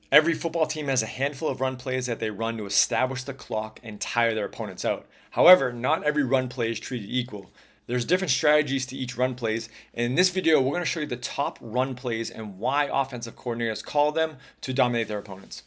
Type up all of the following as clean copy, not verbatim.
Every football team has a handful of run plays that they run to establish the clock and tire their opponents out. However, not every run play is treated equal. There's different strategies to each run plays, and in this video, we're going to show you the top run plays and why offensive coordinators call them to dominate their opponents.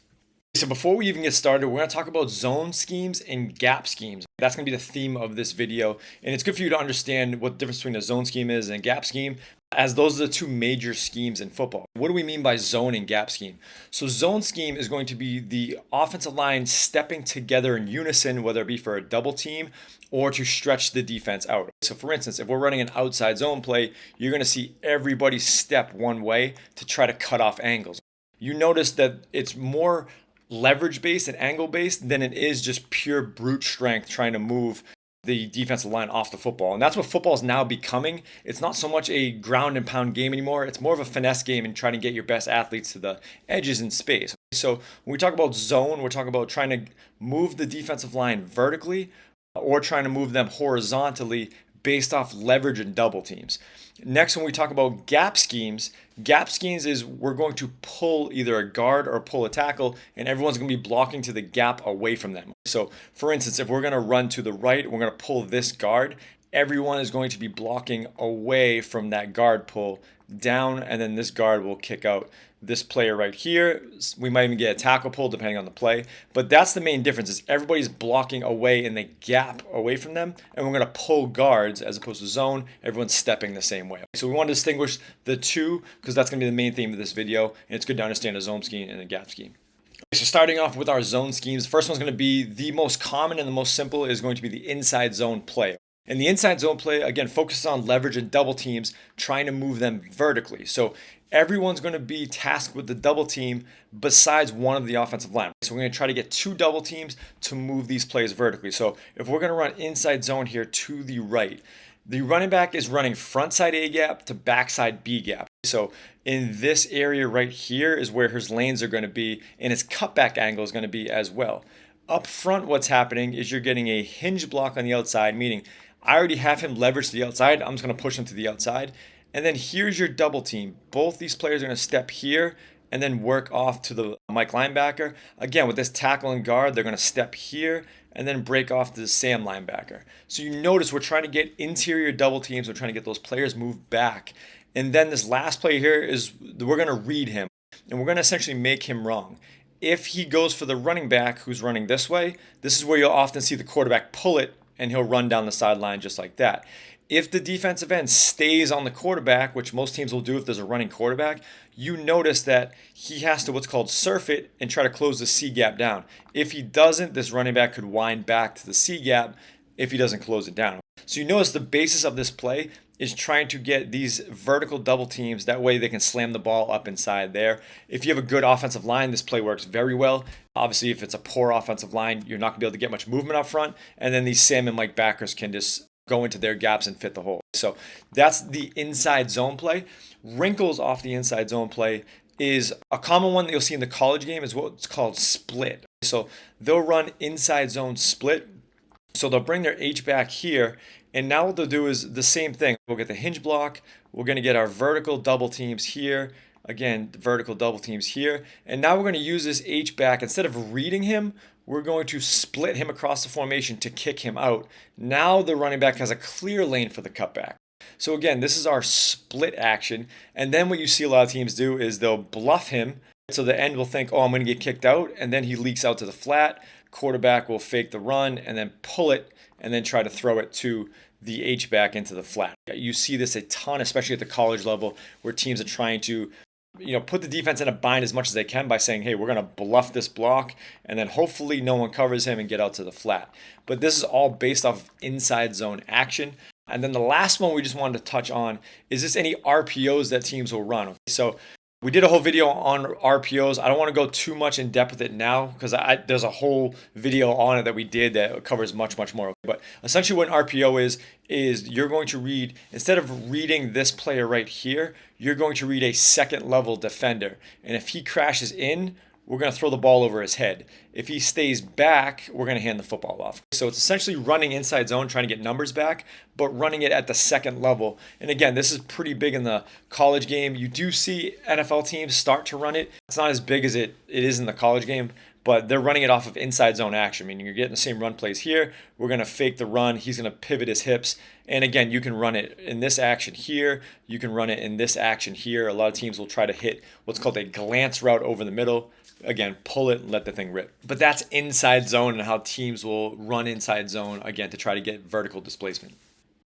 So before we even get started, we're going to talk about zone schemes and gap schemes. That's going to be the theme of this video, and it's good for you to understand what the difference between a zone scheme is and a gap scheme, as those are the two major schemes in football. What do we mean by zone and gap scheme? So zone scheme is going to be the offensive line stepping together in unison, whether it be for a double team or to stretch the defense out. So for instance, if we're running an outside zone play, you're going to see everybody step one way to try to cut off angles. You notice that it's more leverage based and angle based than it is just pure brute strength trying to move the defensive line off the football. And that's what football is now becoming. It's not so much a ground and pound game anymore. It's more of a finesse game and trying to get your best athletes to the edges in space. So when we talk about zone, we're talking about trying to move the defensive line vertically or trying to move them horizontally based off leverage and double teams. Next, when we talk about gap schemes is we're going to pull either a guard or pull a tackle, and everyone's going to be blocking to the gap away from them. So, for instance, if we're going to run to the right, we're going to pull this guard. Everyone is going to be blocking away from that guard pull down, and then this guard will kick out this player right here. We might even get a tackle pull depending on the play, but that's the main difference is everybody's blocking away in the gap away from them, and we're going to pull guards as opposed to zone. Everyone's stepping the same way. So we want to distinguish the two because that's going to be the main theme of this video, and it's good to understand a zone scheme and a gap scheme. So starting off with our zone schemes, the first one's going to be the most common and the most simple is going to be the inside zone play. And the inside zone play, again, focuses on leverage and double teams, trying to move them vertically. So everyone's going to be tasked with the double team besides one of the offensive line. So we're going to try to get two double teams to move these plays vertically. So if we're going to run inside zone here to the right, the running back is running front side A gap to backside B gap. So in this area right here is where his lanes are going to be, and his cutback angle is going to be as well. Up front, what's happening is you're getting a hinge block on the outside, meaning I already have him leveraged to the outside. I'm just going to push him to the outside. And then here's your double team. Both these players are going to step here and then work off to the Mike linebacker. Again, with this tackle and guard, they're going to step here and then break off to the Sam linebacker. So you notice we're trying to get interior double teams. We're trying to get those players moved back. And then this last play here is we're going to read him. And we're going to essentially make him wrong. If he goes for the running back who's running this way, this is where you'll often see the quarterback pull it and he'll run down the sideline just like that. If the defensive end stays on the quarterback, which most teams will do if there's a running quarterback, you notice that he has to what's called surf it and try to close the C gap down. If he doesn't, this running back could wind back to the C gap if he doesn't close it down. So you notice the basis of this play is trying to get these vertical double teams. That way they can slam the ball up inside there. If you have a good offensive line, this play works very well. Obviously, if it's a poor offensive line, you're not going to be able to get much movement up front. And then these Sam and Mike backers can just go into their gaps and fit the hole. So that's the inside zone play. Wrinkles off the inside zone play is a common one that you'll see in the college game is what's called split. So they'll run inside zone split. So they'll bring their H back here, and now what they'll do is the same thing. We'll get the hinge block. We're going to get our vertical double teams here. Again, vertical double teams here. And now we're going to use this H back. Instead of reading him, we're going to split him across the formation to kick him out. Now the running back has a clear lane for the cutback. So again, this is our split action. And then what you see a lot of teams do is they'll bluff him. So the end will think, oh, I'm going to get kicked out. And then he leaks out to the flat. Quarterback will fake the run and then pull it and then try to throw it to the H-back into the flat. You see this a ton, especially at the college level, where teams are trying to put the defense in a bind as much as they can by saying, hey, we're going to bluff this block, and then hopefully no one covers him and get out to the flat. But this is all based off of inside zone action. And then the last one we just wanted to touch on is this any RPOs that teams will run. So we did a whole video on RPOs. I don't want to go too much in depth with it now because there's a whole video on it that we did that covers much, much more. But essentially what an RPO is you're going to read, instead of reading this player right here, you're going to read a second level defender. And if he crashes in, we're going to throw the ball over his head. If he stays back, we're going to hand the football off. So it's essentially running inside zone, trying to get numbers back, but running it at the second level. And again, this is pretty big in the college game. You do see NFL teams start to run it. It's not as big as it is in the college game, but they're running it off of inside zone action, meaning you're getting the same run plays here. We're going to fake the run. He's going to pivot his hips. And again, you can run it in this action here. You can run it in this action here. A lot of teams will try to hit what's called a glance route over the middle. Again, pull it and let the thing rip. But that's inside zone and how teams will run inside zone, again, to try to get vertical displacement.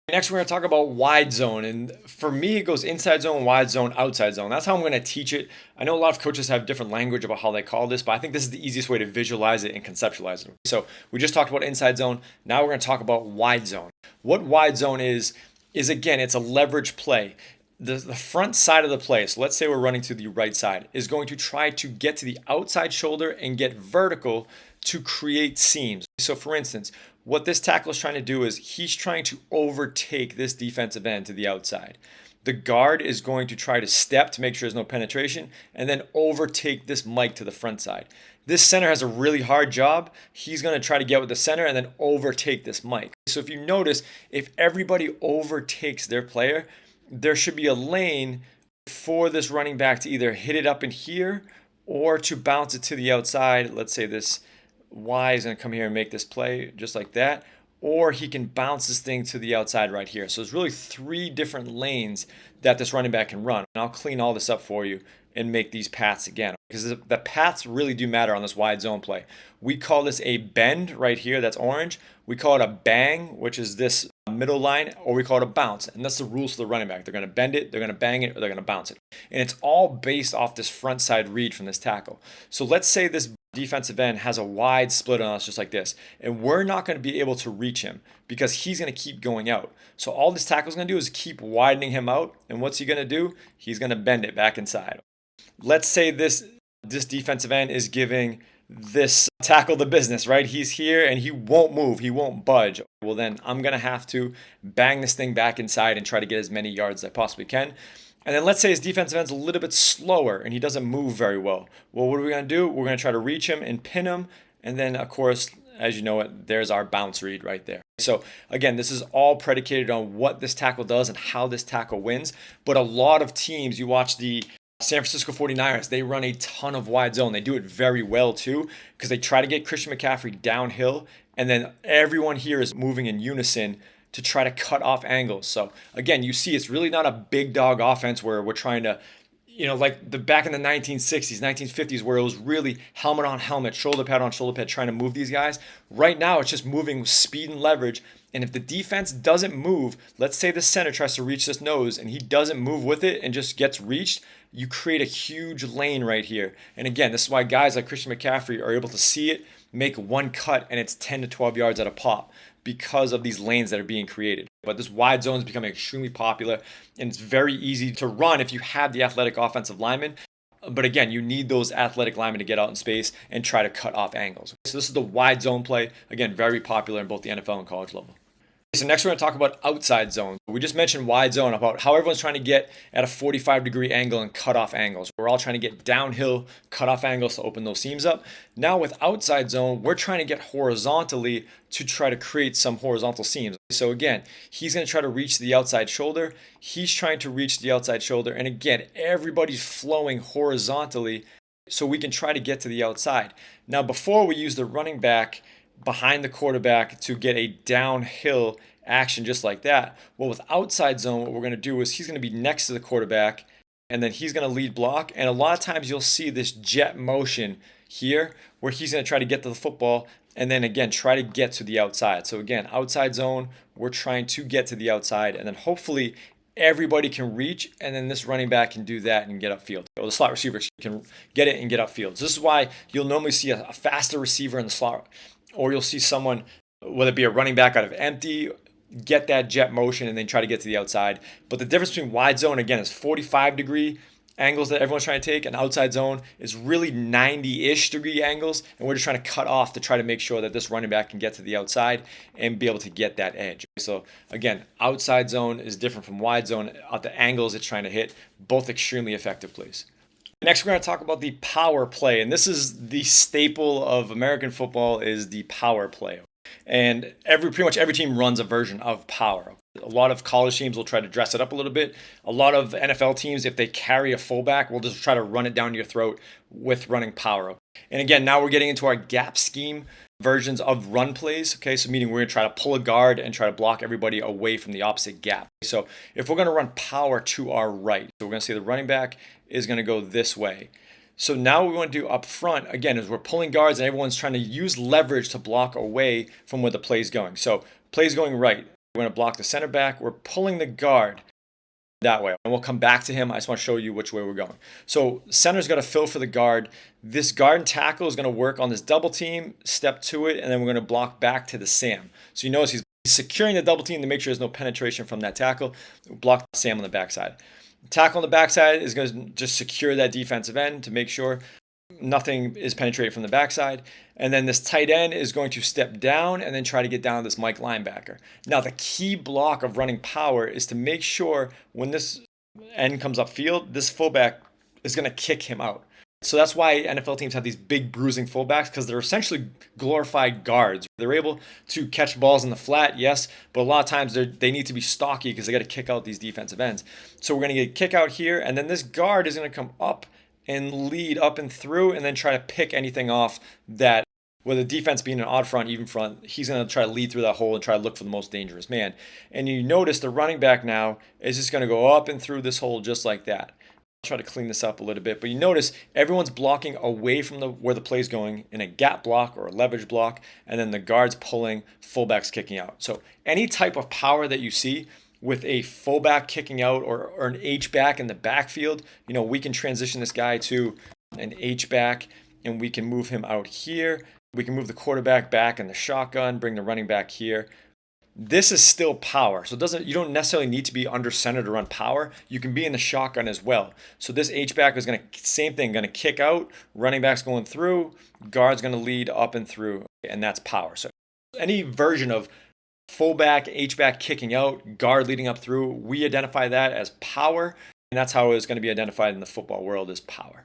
Next, we're going to talk about wide zone. And for me, it goes inside zone, wide zone, outside zone. That's how I'm going to teach it. I know a lot of coaches have different language about how they call this, but I think this is the easiest way to visualize it and conceptualize it. So we just talked about inside zone. Now we're going to talk about wide zone. What wide zone is again, it's a leverage play. The front side of the play, so let's say we're running to the right side, is going to try to get to the outside shoulder and get vertical to create seams. So for instance, what this tackle is trying to do is he's trying to overtake this defensive end to the outside. The guard is going to try to step to make sure there's no penetration and then overtake this Mike to the front side. This center has a really hard job. He's going to try to get with the center and then overtake this Mike. So if you notice, if everybody overtakes their player, there should be a lane for this running back to either hit it up in here or to bounce it to the outside. Let's say this Y is going to come here and make this play just like that. Or he can bounce this thing to the outside right here. So there's really 3 different lanes that this running back can run. And I'll clean all this up for you and make these paths again. Because the paths really do matter on this wide zone play. We call this a bend right here, that's orange. We call it a bang, which is this middle line, or we call it a bounce. And that's the rules for the running back. They're going to bend it, they're going to bang it, or they're going to bounce it. And it's all based off this front side read from this tackle. So let's say this defensive end has a wide split on us just like this, and we're not going to be able to reach him because he's going to keep going out. So all this tackle is going to do is keep widening him out, and what's he going to do? He's going to bend it back inside. Let's say this defensive end is giving this tackle the business, right? He's here and he won't move, he won't budge. Well, then I'm going to have to bang this thing back inside and try to get as many yards as I possibly can. And then let's say his defensive end's a little bit slower and he doesn't move very well. Well, what are we going to do? We're going to try to reach him and pin him. And then, of course, as you know it, there's our bounce read right there. So again, this is all predicated on what this tackle does and how this tackle wins. But a lot of teams, you watch the San Francisco 49ers, they run a ton of wide zone. They do it very well too because they try to get Christian McCaffrey downhill. And then everyone here is moving in unison to try to cut off angles. So again, you see it's really not a big dog offense where we're trying to, like the back in the 1960s, 1950s, where it was really helmet on helmet, shoulder pad on shoulder pad, trying to move these guys. Right now, it's just moving with speed and leverage. And if the defense doesn't move, let's say the center tries to reach this nose and he doesn't move with it and just gets reached, you create a huge lane right here. And again, this is why guys like Christian McCaffrey are able to see it, make one cut, and it's 10 to 12 yards at a pop because of these lanes that are being created. But this wide zone is becoming extremely popular, and it's very easy to run if you have the athletic offensive lineman. But again, you need those athletic linemen to get out in space and try to cut off angles. So this is the wide zone play. Again, very popular in both the NFL and college level. So next we're going to talk about outside zone. We just mentioned wide zone, about how everyone's trying to get at a 45-degree angle and cut off angles. We're all trying to get downhill, cut off angles to open those seams up. Now with outside zone, we're trying to get horizontally to try to create some horizontal seams. So again, he's going to try to reach the outside shoulder. He's trying to reach the outside shoulder. And again, everybody's flowing horizontally so we can try to get to the outside. Now before we use the running back behind the quarterback to get a downhill action just like that. Well, with outside zone, what we're going to do is he's going to be next to the quarterback and then he's going to lead block. And a lot of times you'll see this jet motion here where he's going to try to get to the football and then again, try to get to the outside. So again, outside zone, we're trying to get to the outside and then hopefully everybody can reach, and then this running back can do that and get upfield. Or the slot receiver can get it and get upfield. So this is why you'll normally see a faster receiver in the slot, or you'll see someone, whether it be a running back out of empty, get that jet motion and then try to get to the outside. But the difference between wide zone, again, is 45-degree angles that everyone's trying to take, and outside zone is really 90-ish degree angles, and we're just trying to cut off to try to make sure that this running back can get to the outside and be able to get that edge. So again, outside zone is different from wide zone at the angles it's trying to hit, both extremely effective plays. Next, we're going to talk about the power play, and this is the staple of American football is the power play. And pretty much every team runs a version of power. A lot of college teams will try to dress it up a little bit. A lot of NFL teams, if they carry a fullback, will just try to run it down your throat with running power. And again, now we're getting into our gap scheme versions of run plays. Okay, so meaning we're going to try to pull a guard and try to block everybody away from the opposite gap. So if we're going to run power to our right, so we're going to see the running back is going to go this way. So now what we want to do up front, again, is we're pulling guards and everyone's trying to use leverage to block away from where the play's going. So play's going right. We're going to block the center back. We're pulling the guard that way. And we'll come back to him. I just want to show you which way we're going. So center's got to fill for the guard. This guard and tackle is going to work on this double team, step to it, and then we're going to block back to the Sam. So you notice he's securing the double team to make sure there's no penetration from that tackle. Block Sam on the backside. Tackle on the backside is going to just secure that defensive end to make sure nothing is penetrated from the backside. And then this tight end is going to step down and then try to get down this Mike linebacker. Now, the key block of running power is to make sure when this end comes upfield, this fullback is going to kick him out. So that's why NFL teams have these big bruising fullbacks, because they're essentially glorified guards. They're able to catch balls in the flat, yes, but a lot of times they need to be stocky because they got to kick out these defensive ends. So we're going to get a kick out here, and then this guard is going to come up and lead up and through and then try to pick anything off that, with the defense being an odd front, even front, he's going to try to lead through that hole and try to look for the most dangerous man. And you notice the running back now is just going to go up and through this hole just like that. Try to clean this up a little bit, but you notice everyone's blocking away from where the play's going in a gap block or a leverage block, and then the guards pulling, fullbacks kicking out. So any type of power that you see with a fullback kicking out or an H-back in the backfield, we can transition this guy to an H-back and we can move him out here. We can move the quarterback back in the shotgun, bring the running back here. This is still power. So you don't necessarily need to be under center to run power. You can be in the shotgun as well. So this H-back is going to, same thing, going to kick out, running back's going through, guard's going to lead up and through, and that's power. So any version of fullback, H-back kicking out, guard leading up through, we identify that as power, and that's how it's going to be identified in the football world as power.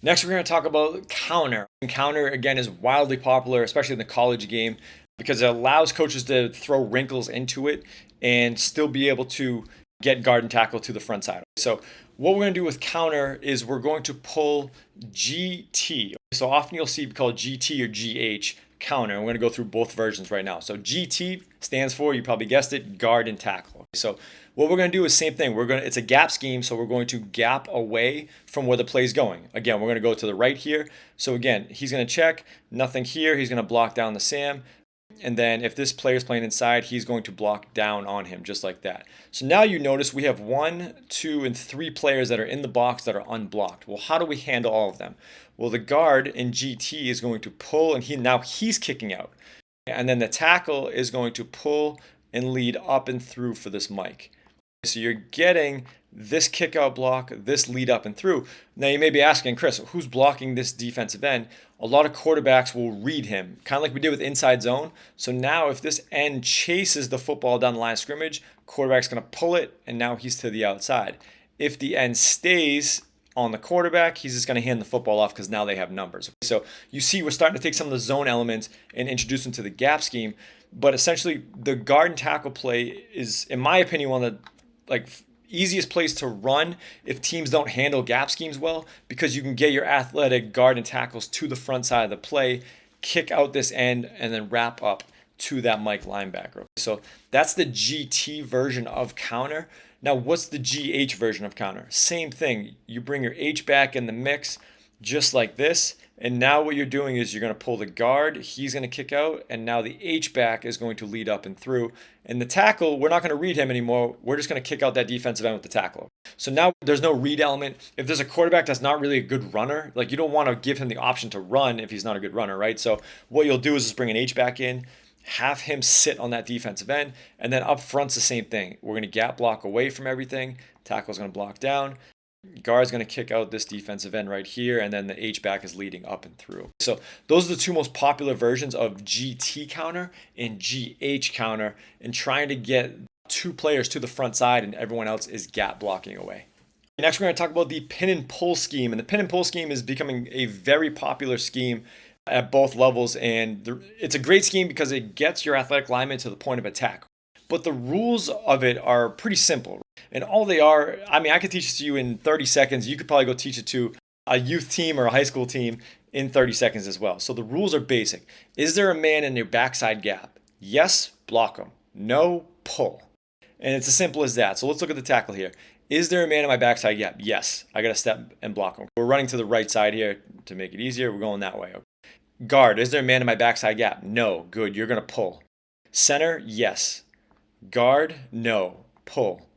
Next, we're going to talk about counter. And counter, again, is wildly popular, especially in the college game, because it allows coaches to throw wrinkles into it and still be able to get guard and tackle to the front side. So what we're going to do with counter is we're going to pull GT. So often you'll see called GT or GH, counter. We're going to go through both versions right now. So GT stands for, you probably guessed it, guard and tackle. So what we're going to do is same thing. It's a gap scheme, so we're going to gap away from where the play's going. Again, we're going to go to the right here. So again, he's going to check, nothing here. He's going to block down the Sam. And then if this player is playing inside, he's going to block down on him just like that. So now you notice we have 1, 2, and 3 players that are in the box that are unblocked. Well, how do we handle all of them? Well, the guard in GT is going to pull, and he's kicking out. And then the tackle is going to pull and lead up and through for this Mike. So you're getting this kick out block, this lead up and through. Now you may be asking, Chris, who's blocking this defensive end? A lot of quarterbacks will read him, kind of like we did with inside zone. So now if this end chases the football down the line of scrimmage, quarterback's going to pull it, and now he's to the outside. If the end stays on the quarterback, he's just going to hand the football off because now they have numbers. So you see we're starting to take some of the zone elements and introduce them to the gap scheme. But essentially the guard and tackle play is, in my opinion, one of the easiest place to run if teams don't handle gap schemes well, because you can get your athletic guard and tackles to the front side of the play, kick out this end, and then wrap up to that Mike linebacker. So that's the GT version of counter. Now, what's the GH version of counter? Same thing. You bring your H back in the mix just like this. And now what you're doing is you're going to pull the guard. He's going to kick out. And now the H back is going to lead up and through. And the tackle, we're not going to read him anymore. We're just going to kick out that defensive end with the tackle. So now there's no read element. If there's a quarterback that's not really a good runner, you don't want to give him the option to run if he's not a good runner, right? So what you'll do is just bring an H back in, have him sit on that defensive end, and then up front's the same thing. We're going to gap block away from everything. Tackle's going to block down. Guard's going to kick out this defensive end right here, and then the H-back is leading up and through. So those are the two most popular versions of GT counter and GH counter, and trying to get 2 players to the front side and everyone else is gap blocking away. Next, we're going to talk about the pin and pull scheme. And the pin and pull scheme is becoming a very popular scheme at both levels. And it's a great scheme because it gets your athletic lineman to the point of attack. But the rules of it are pretty simple. And all they are, I mean, I could teach it to you in 30 seconds. You could probably go teach it to a youth team or a high school team in 30 seconds as well. So the rules are basic. Is there a man in your backside gap? Yes, block him. No, pull. And it's as simple as that. So let's look at the tackle here. Is there a man in my backside gap? Yes. I got to step and block him. We're running to the right side here to make it easier. We're going that way. Okay. Guard, is there a man in my backside gap? No. Good. You're going to pull. Center, yes. Guard, no. Pull.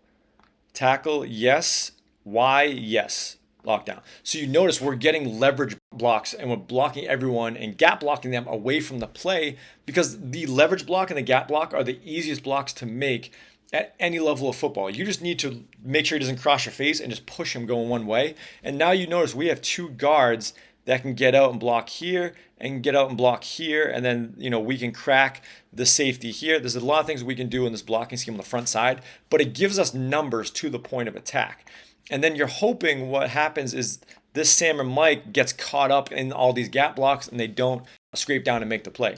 Tackle, yes. Y, yes. Lockdown. So you notice we're getting leverage blocks and we're blocking everyone and gap blocking them away from the play because the leverage block and the gap block are the easiest blocks to make at any level of football. You just need to make sure he doesn't cross your face and just push him going one way. And now you notice we have two guards that can get out and block here and get out and block here. And then, we can crack the safety here. There's a lot of things we can do in this blocking scheme on the front side, but it gives us numbers to the point of attack. And then you're hoping what happens is this Sam or Mike gets caught up in all these gap blocks and they don't scrape down and make the play.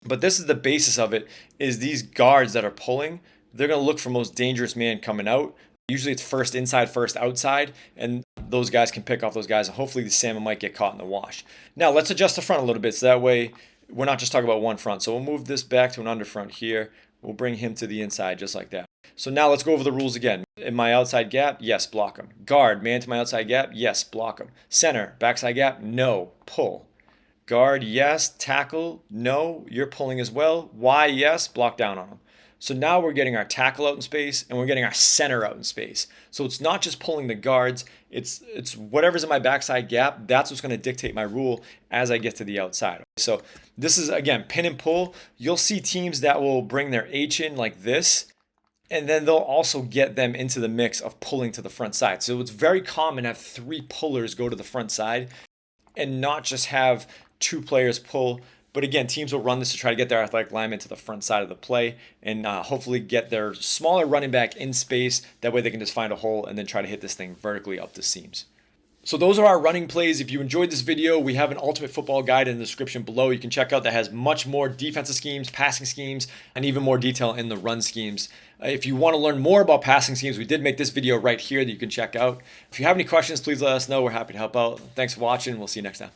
But this is the basis of it, is these guards that are pulling, they're going to look for most dangerous man coming out. Usually it's first inside, first outside, and those guys can pick off those guys, and hopefully the Sam might get caught in the wash. Now let's adjust the front a little bit, so that way we're not just talking about one front. So we'll move this back to an underfront here. We'll bring him to the inside just like that. So now let's go over the rules again. In my outside gap, yes, block him. Guard, man to my outside gap, yes, block him. Center, backside gap, no, pull. Guard, yes. Tackle, no, you're pulling as well. Y, yes, block down on him. So now we're getting our tackle out in space and we're getting our center out in space. So it's not just pulling the guards, it's whatever's in my backside gap, that's what's going to dictate my rule as I get to the outside. So this is, again, pin and pull. You'll see teams that will bring their H in like this, and then they'll also get them into the mix of pulling to the front side. So it's very common to have three pullers go to the front side and not just have two players pull. But again, teams will run this to try to get their athletic lineman to the front side of the play and hopefully get their smaller running back in space. That way they can just find a hole and then try to hit this thing vertically up the seams. So those are our running plays. If you enjoyed this video, we have an ultimate football guide in the description below. You can check out that has much more defensive schemes, passing schemes, and even more detail in the run schemes. If you want to learn more about passing schemes, we did make this video right here that you can check out. If you have any questions, please let us know. We're happy to help out. Thanks for watching. We'll see you next time.